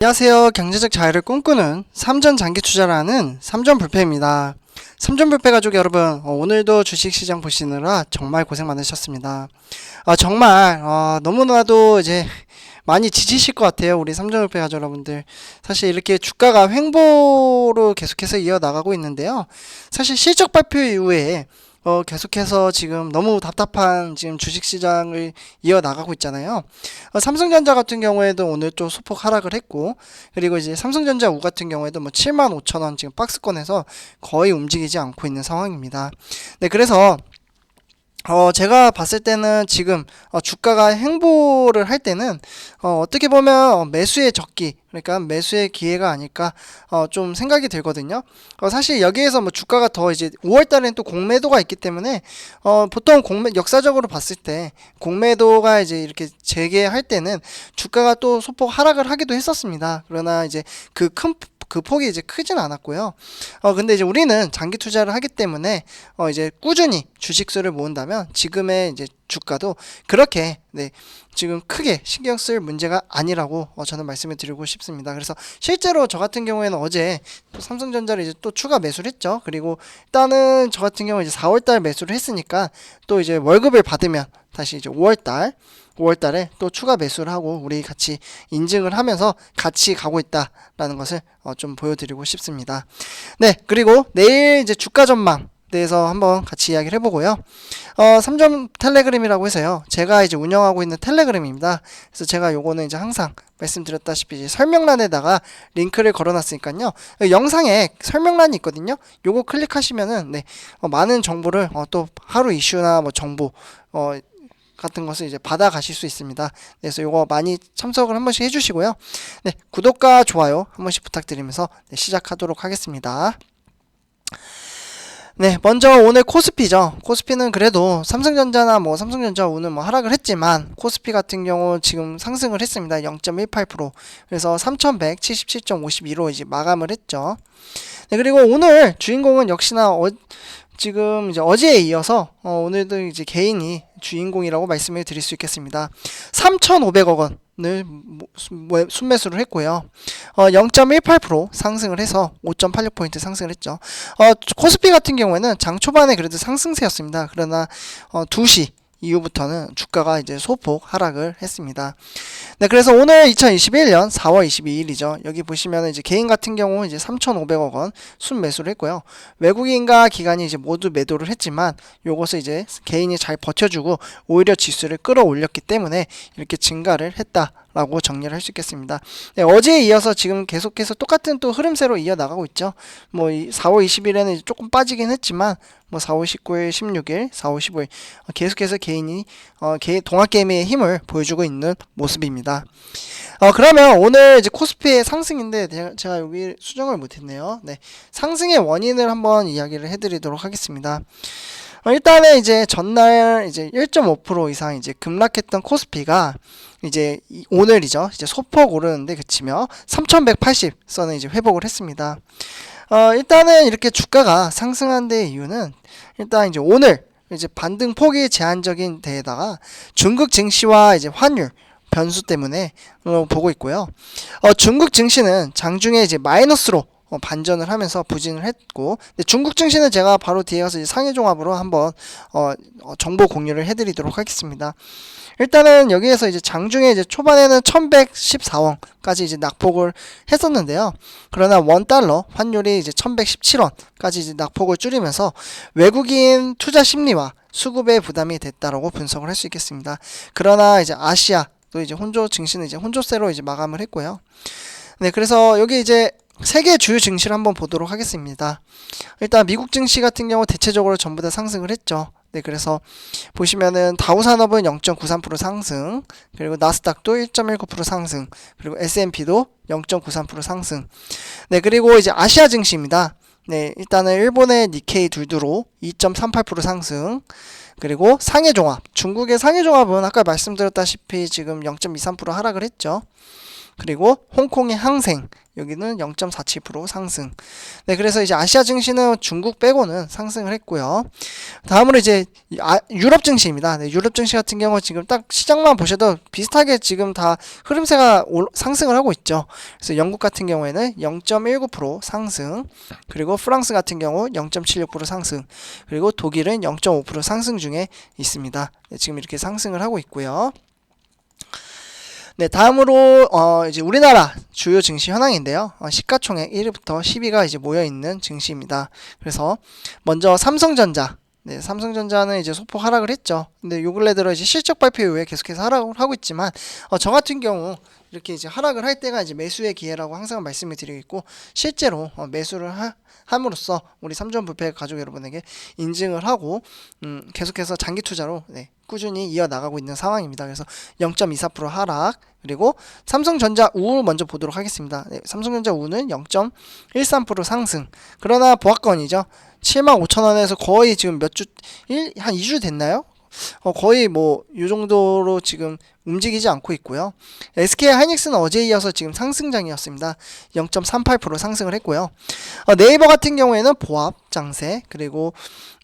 안녕하세요. 경제적 자유를 꿈꾸는 삼전 장기 투자를 하는 삼전불패입니다. 삼전불패 가족 여러분, 오늘도 주식시장 보시느라 정말 고생 많으셨습니다. 정말 너무나도 이제 많이 지치실 것 같아요. 우리 삼전불패 가족 여러분들. 사실 이렇게 주가가 횡보로 계속해서 이어나가고 있는데요. 사실 실적 발표 이후에 계속해서 지금 너무 답답한 지금 주식시장을 이어나가고 있잖아요. 삼성전자 같은 경우에도 오늘 또 소폭 하락을 했고, 그리고 이제 삼성전자 우 같은 경우에도 뭐 75,000원 지금 박스권에서 거의 움직이지 않고 있는 상황입니다. 네, 그래서 제가 봤을 때는 지금 주가가 횡보를 할 때는 어떻게 보면 매수의 적기, 그러니까 매수의 기회가 아닐까 좀 생각이 들거든요. 사실 여기에서 뭐 주가가 더 이제 5월 달에는 또 공매도가 있기 때문에 보통 역사적으로 봤을 때 공매도가 이제 이렇게 재개할 때는 주가가 또 소폭 하락을 하기도 했었습니다. 그러나 이제 그 폭이 이제 크진 않았고요. 근데 이제 우리는 장기 투자를 하기 때문에 이제 꾸준히 주식수를 모은다면 지금의 이제 주가도 그렇게 지금 크게 신경 쓸 문제가 아니라고 저는 말씀을 드리고 싶습니다. 그래서 실제로 저 같은 경우에는 어제 또 삼성전자를 이제 또 추가 매수를 했죠. 그리고 일단은 저 같은 경우 이제 4월달 매수를 했으니까 또 이제 월급을 받으면 다시 이제 5월달에 또 추가 매수를 하고 우리 같이 인증을 하면서 같이 가고 있다라는 것을 좀 보여드리고 싶습니다. 네, 그리고 내일 이제 주가 전망 대해서 한번 같이 이야기를 해보고요. 3점 텔레그램이라고 해서요. 제가 이제 운영하고 있는 텔레그램입니다. 그래서 제가 요거는 이제 항상 말씀드렸다시피 이제 설명란에다가 링크를 걸어놨으니까요. 영상에 설명란이 있거든요. 요거 클릭하시면은 많은 정보를 또 하루 이슈나 뭐 정보 같은 것을 이제 받아 가실 수 있습니다. 그래서 요거 많이 참석을 한 번씩 해주시고요. 네, 구독과 좋아요 한 번씩 부탁드리면서 시작하도록 하겠습니다. 네, 먼저 오늘 코스피죠. 코스피는 그래도 삼성전자나 뭐 삼성전자 오늘 뭐 하락을 했지만 코스피 같은 경우 지금 상승을 했습니다. 0.18%. 그래서 3177.52로 이제 마감을 했죠. 네, 그리고 오늘 주인공은 역시나 지금 이제 어제에 이어서 오늘도 이제 개인이 주인공이라고 말씀을 드릴 수 있겠습니다. 3,500억 원을 순매수를 했고요. 0.18% 상승을 해서 5.86포인트 상승을 했죠. 코스피 같은 경우에는 장 초반에 그래도 상승세였습니다. 그러나 2시 이후부터는 주가가 이제 소폭 하락을 했습니다. 네, 그래서 오늘 2021년 4월 22일이죠. 여기 보시면 이제 개인 같은 경우 이제 3,500억 원 순매수를 했고요. 외국인과 기관이 이제 모두 매도를 했지만 요것을 이제 개인이 잘 버텨주고 오히려 지수를 끌어올렸기 때문에 이렇게 증가를 했다라고 정리를 할 수 있겠습니다. 네, 어제에 이어서 지금 계속해서 똑같은 또 흐름세로 이어나가고 있죠. 뭐 4월 20일에는 조금 빠지긴 했지만 뭐 4월 19일, 16일, 4월 15일 계속해서 개인이 동학개미의 힘을 보여주고 있는 모습입니다. 그러면 오늘 이제 코스피의 상승인데 제가 여기 수정을 못했네요. 네, 상승의 원인을 한번 이야기를 해드리도록 하겠습니다. 일단은 이제 전날 이제 1.5% 이상 이제 급락했던 코스피가 이제 오늘이죠. 이제 소폭 오르는데 그치며 3,180선을 이제 회복을 했습니다. 일단은 이렇게 주가가 상승한 데의 이유는 일단 이제 오늘 이제 반등 폭이 제한적인 데에다가 중국 증시와 이제 환율 변수 때문에 보고 있고요. 중국 증시는 장중에 이제 마이너스로 반전을 하면서 부진을 했고, 근데 중국 증시는 제가 바로 뒤에 가서 이제 상해 종합으로 한번 정보 공유를 해드리도록 하겠습니다. 일단은 여기에서 이제 장중에 이제 초반에는 1114원까지 이제 낙폭을 했었는데요. 그러나 원달러 환율이 이제 1117원까지 이제 낙폭을 줄이면서 외국인 투자 심리와 수급의 부담이 됐다라고 분석을 할 수 있겠습니다. 그러나 이제 아시아 또 이제 혼조 증시는 이제 혼조세로 이제 마감을 했고요. 네, 그래서 여기 이제 세계 주요 증시를 한번 보도록 하겠습니다. 일단 미국 증시 같은 경우 대체적으로 전부 다 상승을 했죠. 네, 그래서 보시면은 다우산업은 0.93% 상승, 그리고 나스닥도 1.19% 상승, 그리고 S&P도 0.93% 상승. 네, 그리고 이제 아시아 증시입니다. 네, 일단은 일본의 니케이 둘두로 2.38% 상승, 그리고 상해종합, 중국의 상해종합은 아까 말씀드렸다시피 지금 0.23% 하락을 했죠. 그리고 홍콩의 항생 여기는 0.47% 상승. 네, 그래서 이제 아시아 증시는 중국 빼고는 상승을 했고요. 다음으로 이제 유럽 증시입니다. 네, 유럽 증시 같은 경우 지금 딱 시장만 보셔도 비슷하게 지금 다 흐름세가 상승을 하고 있죠. 그래서 영국 같은 경우에는 0.19% 상승, 그리고 프랑스 같은 경우 0.76% 상승, 그리고 독일은 0.5% 상승 중에 있습니다. 네, 지금 이렇게 상승을 하고 있고요. 네, 다음으로 이제 우리나라 주요 증시 현황인데요. 시가총액 1위부터 10위가 이제 모여 있는 증시입니다. 그래서 먼저 삼성전자. 네, 삼성전자는 이제 소폭 하락을 했죠. 근데 요 근래 들어 이제 실적 발표 이후에 계속해서 하락을 하고 있지만 저 같은 경우 이렇게 이제 하락을 할 때가 이제 매수의 기회라고 항상 말씀을 드리고 있고, 실제로 매수를 함으로써 우리 삼전부패 가족 여러분에게 인증을 하고 계속해서 장기 투자로 꾸준히 이어나가고 있는 상황입니다. 그래서 0.24% 하락, 그리고 삼성전자 우 먼저 보도록 하겠습니다. 네, 삼성전자 우는 0.13% 상승. 그러나 보합권이죠. 75,000원에서 거의 지금 한 2주 됐나요? 거의 뭐 이 정도로 지금 움직이지 않고 있고요. SK 하이닉스는 어제 이어서 지금 상승장이었습니다. 0.38% 상승을 했고요. 네이버 같은 경우에는 보합 장세, 그리고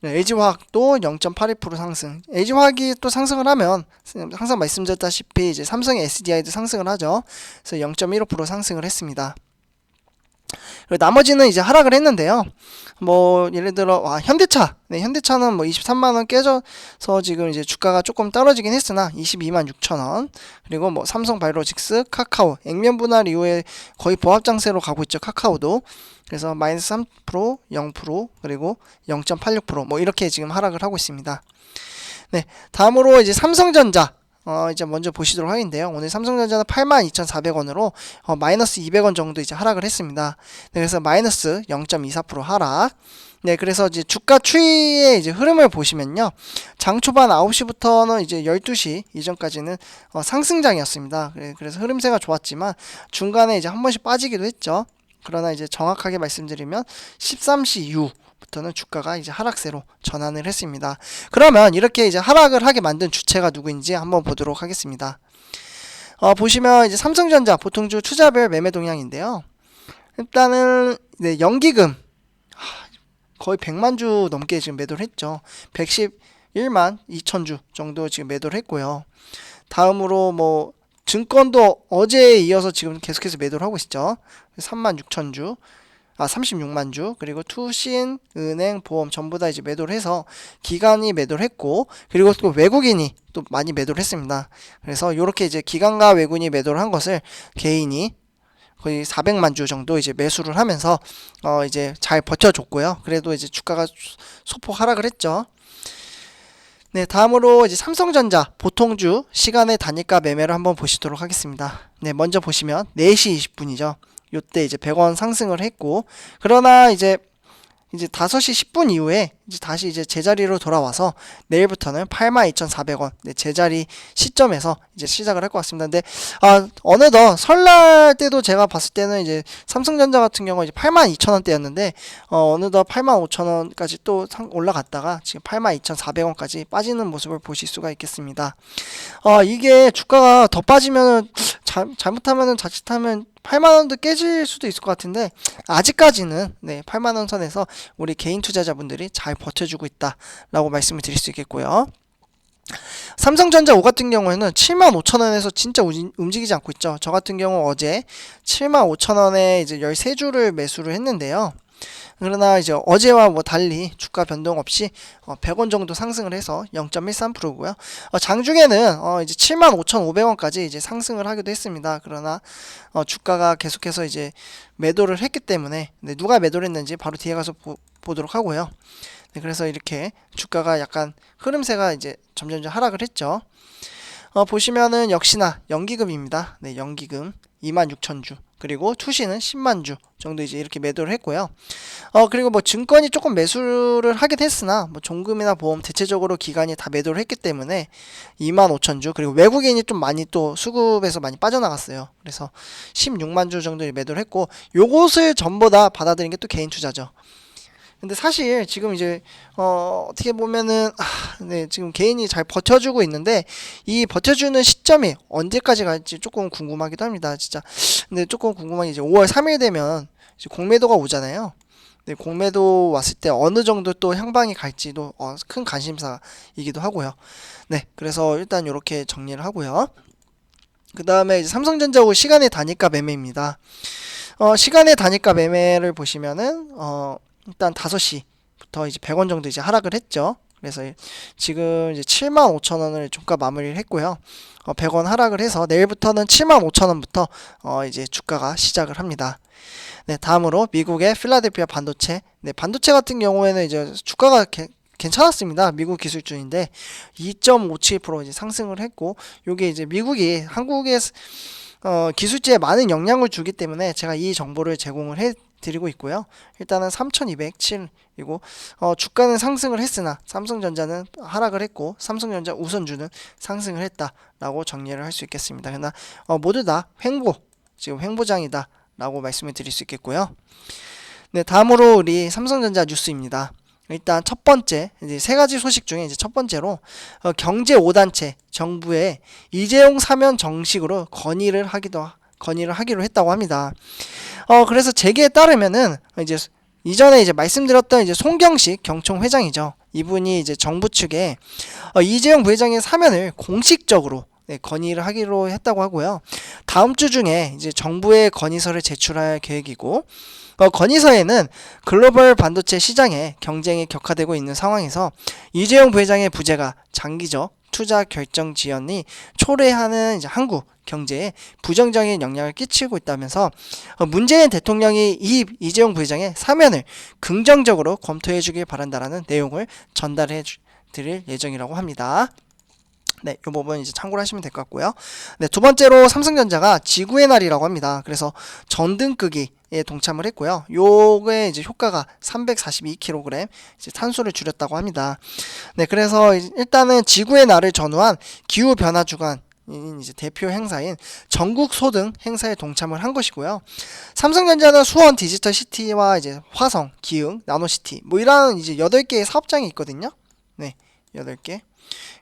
LG화학도 0.82% 상승. LG화학이 또 상승을 하면 항상 말씀드렸다시피 이제 삼성의 SDI도 상승을 하죠. 그래서 0.15% 상승을 했습니다. 그리고 나머지는 이제 하락을 했는데요. 뭐 예를 들어 현대차, 네, 현대차는 뭐 23만원 깨져서 지금 이제 주가가 조금 떨어지긴 했으나 22만 6천원. 그리고 뭐 삼성바이오로직스, 카카오 액면 분할 이후에 거의 보합 장세로 가고 있죠. 카카오도. 그래서 마이너스 3%, 0%, 그리고 0.86%, 이렇게 지금 하락을 하고 있습니다. 네, 다음으로 이제 삼성전자. 이제 먼저 보시도록 하겠는데요. 오늘 삼성전자는 82,400원으로 마이너스 200원 정도 이제 하락을 했습니다. 네, 그래서 마이너스 0.24% 하락. 네, 그래서 이제 주가 추이의 이제 흐름을 보시면요. 장 초반 9시부터는 이제 12시 이전까지는 상승장이었습니다. 그래서 흐름세가 좋았지만 중간에 이제 한 번씩 빠지기도 했죠. 그러나 이제 정확하게 말씀드리면 13시 이후 부터는 주가가 이제 하락세로 전환을 했습니다. 그러면 이렇게 이제 하락을 하게 만든 주체가 누구인지 한번 보도록 하겠습니다. 보시면 이제 삼성전자 보통주 투자별 매매 동향인데요. 일단은 연기금 거의 100만 주 넘게 지금 매도를 했죠. 111만 2천 주 정도 지금 매도를 했고요. 다음으로 뭐 증권도 어제에 이어서 지금 계속해서 매도를 하고 있죠. 3만 6천 주. 36만 주, 그리고 투신, 은행, 보험 전부 다 이제 매도를 해서 기관이 매도를 했고, 그리고 또 외국인이 또 많이 매도를 했습니다. 그래서 이렇게 이제 기관과 외국인이 매도를 한 것을 개인이 거의 400만 주 정도 이제 매수를 하면서 이제 잘 버텨줬고요. 그래도 이제 주가가 소폭 하락을 했죠. 네, 다음으로 이제 삼성전자 보통주 시간의 단위가 매매를 한번 보시도록 하겠습니다. 네, 먼저 보시면 4시 20분이죠. 요때 이제 100원 상승을 했고, 그러나 이제 5시 10분 이후에 이제 다시 이제 제자리로 돌아와서 내일부터는 82,400원 제자리 시점에서 이제 시작을 할 것 같습니다. 근데 어느덧 설날 때도 제가 봤을 때는 이제 삼성전자 같은 경우 이제 82,000원대였는데 어느덧 85,000원까지 또 올라갔다가 지금 82,400원까지 빠지는 모습을 보실 수가 있겠습니다. 이게 주가가 더 빠지면은 잘못하면은 자칫하면 8만원도 깨질 수도 있을 것 같은데, 아직까지는 8만원 선에서 우리 개인 투자자분들이 잘 버텨주고 있다라고 말씀을 드릴 수 있겠고요. 삼성전자 5 같은 경우에는 75,000원에서 진짜 움직이지 않고 있죠. 저 같은 경우 어제 75,000원에 이제 13주를 매수를 했는데요. 그러나 이제 어제와 뭐 달리 주가 변동 없이 100원 정도 상승을 해서 0.13%고요. 장중에는 이제 75,500원까지 이제 상승을 하기도 했습니다. 그러나 주가가 계속해서 이제 매도를 했기 때문에 누가 매도를 했는지 바로 뒤에 가서 보도록 하고요. 그래서 이렇게 주가가 약간 흐름세가 이제 점점 하락을 했죠. 보시면은 역시나 연기금입니다. 연기금 26,000주. 그리고 투시는 10만 주 정도 이제 이렇게 매도를 했고요. 그리고 뭐 증권이 조금 매수를 하긴 했으나 뭐 종금이나 보험 대체적으로 기관이 다 매도를 했기 때문에 25,000주, 그리고 외국인이 좀 많이 또 수급에서 많이 빠져나갔어요. 그래서 16만 주 정도 매도를 했고, 요것을 전부 다 받아들인 게 또 개인 투자죠. 근데 사실 지금 이제 어떻게 보면은 지금 개인이 잘 버텨주고 있는데, 이 버텨주는 시점이 언제까지 갈지 조금 궁금하기도 합니다. 진짜. 근데 조금 궁금한 게 이제 5월 3일 되면 이제 공매도가 오잖아요. 네, 공매도 왔을 때 어느 정도 또 향방이 갈지도 큰 관심사이기도 하고요. 네, 그래서 일단 이렇게 정리를 하고요. 그 다음에 이제 삼성전자 후 시간의 단위가 매매입니다. 시간의 단위가 매매를 보시면은 일단 5시부터 이제 100원 정도 이제 하락을 했죠. 그래서 지금 이제 75,000원을 종가 마무리를 했고요. 100원 하락을 해서 내일부터는 75,000원부터 이제 주가가 시작을 합니다. 네, 다음으로 미국의 필라델피아 반도체. 네, 반도체 같은 경우에는 이제 주가가 괜찮았습니다. 미국 기술주인데 2.57% 이제 상승을 했고, 요게 이제 미국이 한국의 기술주에 많은 영향을 주기 때문에 제가 이 정보를 제공을 해 드리고 있고요. 일단은 3207이고 주가는 상승을 했으나 삼성전자는 하락을 했고, 삼성전자 우선주는 상승을 했다라고 정리를 할 수 있겠습니다. 그러나 모두 다 지금 횡보장이다 라고 말씀을 드릴 수 있겠고요. 네, 다음으로 우리 삼성전자 뉴스입니다. 일단 첫 번째, 이제 세 가지 소식 중에 이제 첫 번째로 경제 5단체 정부에 이재용 사면 정식으로 건의를 하기로 했다고 합니다. 그래서 재계에 따르면은 이제 이전에 이제 말씀드렸던 이제 송경식 경총 회장이죠. 이분이 이제 정부 측에 이재용 부회장의 사면을 공식적으로 건의를 하기로 했다고 하고요. 다음 주 중에 이제 정부에 건의서를 제출할 계획이고, 건의서에는 글로벌 반도체 시장에 경쟁이 격화되고 있는 상황에서 이재용 부회장의 부재가 장기적 투자 결정 지연이 초래하는 이제 한국 경제에 부정적인 영향을 끼치고 있다면서 문재인 대통령이 이재용 부회장의 사면을 긍정적으로 검토해 주길 바란다라는 내용을 전달해 드릴 예정이라고 합니다. 네, 이 부분 이제 참고를 하시면 될 것 같고요. 네, 두 번째로 삼성전자가 지구의 날이라고 합니다. 그래서 전등끄기에 동참을 했고요. 요게 이제 효과가 342kg 이제 탄소를 줄였다고 합니다. 네, 그래서 일단은 지구의 날을 전후한 기후 변화 주간 이제 대표 행사인 전국 소등 행사에 동참을 한 것이고요. 삼성전자는 수원 디지털 시티와 이제 화성, 기흥, 나노시티 뭐 이런 이제 8개의 사업장이 있거든요. 네, 8개.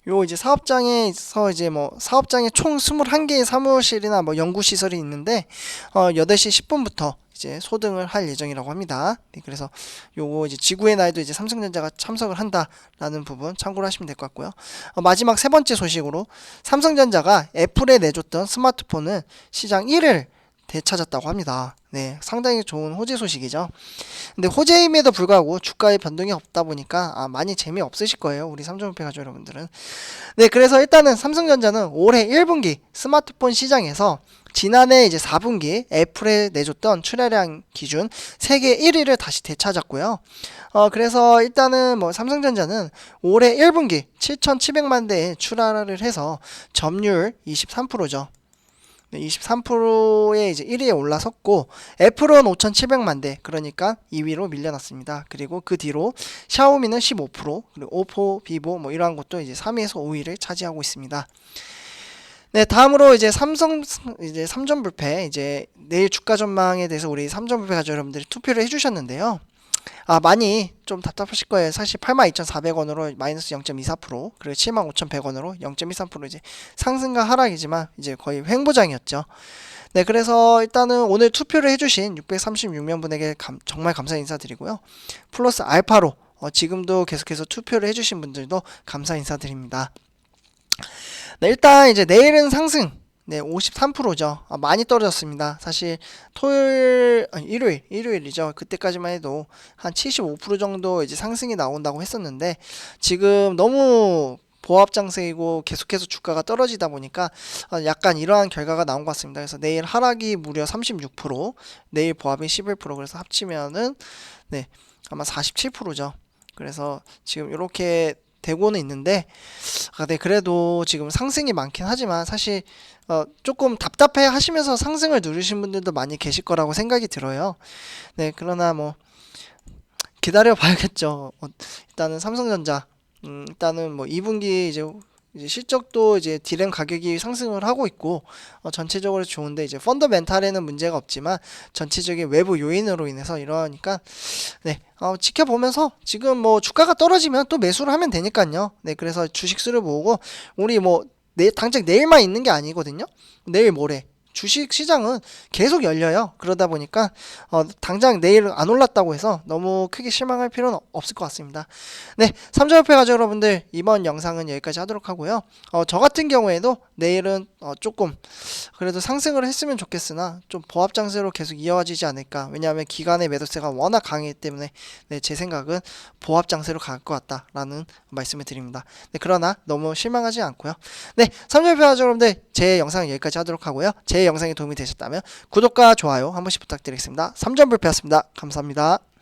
요 이제 사업장에서 이제 뭐 사업장에 총 21개의 사무실이나 뭐 연구시설이 있는데 8시 10분부터 이제 소등을 할 예정이라고 합니다. 네, 그래서 요거 이제 지구의 날도 이제 삼성전자가 참석을 한다라는 부분 참고를 하시면 될 것 같고요. 마지막 세 번째 소식으로 삼성전자가 애플에 내줬던 스마트폰은 시장 1위를 되찾았다고 합니다. 네, 상당히 좋은 호재 소식이죠. 근데 호재임에도 불구하고 주가에 변동이 없다 보니까 많이 재미없으실 거예요. 우리 삼성전자 가족 여러분들은. 네, 그래서 일단은 삼성전자는 올해 1분기 스마트폰 시장에서 지난해 이제 4분기 애플에 내줬던 출하량 기준 세계 1위를 다시 되찾았고요. 그래서 일단은 뭐 삼성전자는 올해 1분기 7,700만 대의 출하를 해서 점유율 23%죠. 23%의 이제 1위에 올라섰고, 애플은 5,700만 대, 그러니까 2위로 밀려났습니다. 그리고 그 뒤로 샤오미는 15%, 그리고 오포, 비보 뭐 이러한 것도 이제 3위에서 5위를 차지하고 있습니다. 네, 다음으로 이제 이제 삼전불패, 이제 내일 주가 전망에 대해서 우리 삼전불패 가족 여러분들이 투표를 해주셨는데요. 많이 좀 답답하실 거예요. 사실 82,400원으로 마이너스 0.24%, 그리고 75,100원으로 0.13% 이제 상승과 하락이지만 이제 거의 횡보장이었죠. 네, 그래서 일단은 오늘 투표를 해주신 636명분에게 정말 감사 인사드리고요. 플러스 알파로 지금도 계속해서 투표를 해주신 분들도 감사 인사드립니다. 네, 일단 이제 내일은 상승. 네, 53%죠. 많이 떨어졌습니다. 사실 일요일이죠. 그때까지만 해도 한 75% 정도 이제 상승이 나온다고 했었는데, 지금 너무 보합 장세이고 계속해서 주가가 떨어지다 보니까 약간 이러한 결과가 나온 것 같습니다. 그래서 내일 하락이 무려 36%, 내일 보합이 11%, 그래서 합치면은 네, 아마 47%죠. 그래서 지금 이렇게 되고는 있는데, 네, 그래도 지금 상승이 많긴 하지만 사실 조금 답답해 하시면서 상승을 누르신 분들도 많이 계실 거라고 생각이 들어요. 네, 그러나 뭐 기다려 봐야겠죠. 일단은 삼성전자 일단은 뭐 2분기 이제 실적도 이제 디램 가격이 상승을 하고 있고 전체적으로 좋은데, 이제 펀더멘탈에는 문제가 없지만 전체적인 외부 요인으로 인해서 이러니까 네, 지켜보면서 지금 뭐 주가가 떨어지면 또 매수를 하면 되니까요. 네, 그래서 주식수를 모으고 우리 뭐 당장 내일만 있는 게 아니거든요. 내일 모레 주식 시장은 계속 열려요. 그러다 보니까 당장 내일 안 올랐다고 해서 너무 크게 실망할 필요는 없을 것 같습니다. 네, 삼성협회 가족 여러분들, 이번 영상은 여기까지 하도록 하고요. 저 같은 경우에도 내일은 조금 그래도 상승을 했으면 좋겠으나 좀 보합 장세로 계속 이어지지 않을까. 왜냐하면 기관의 매도세가 워낙 강하기 때문에 네, 제 생각은 보합 장세로 갈 것 같다라는 말씀을 드립니다. 네, 그러나 너무 실망하지 않고요. 네, 삼성협회 가족 여러분들, 제 영상은 여기까지 하도록 하고요. 제 영상이 도움이 되셨다면 구독과 좋아요 한 번씩 부탁드리겠습니다. 삼전불패였습니다. 감사합니다.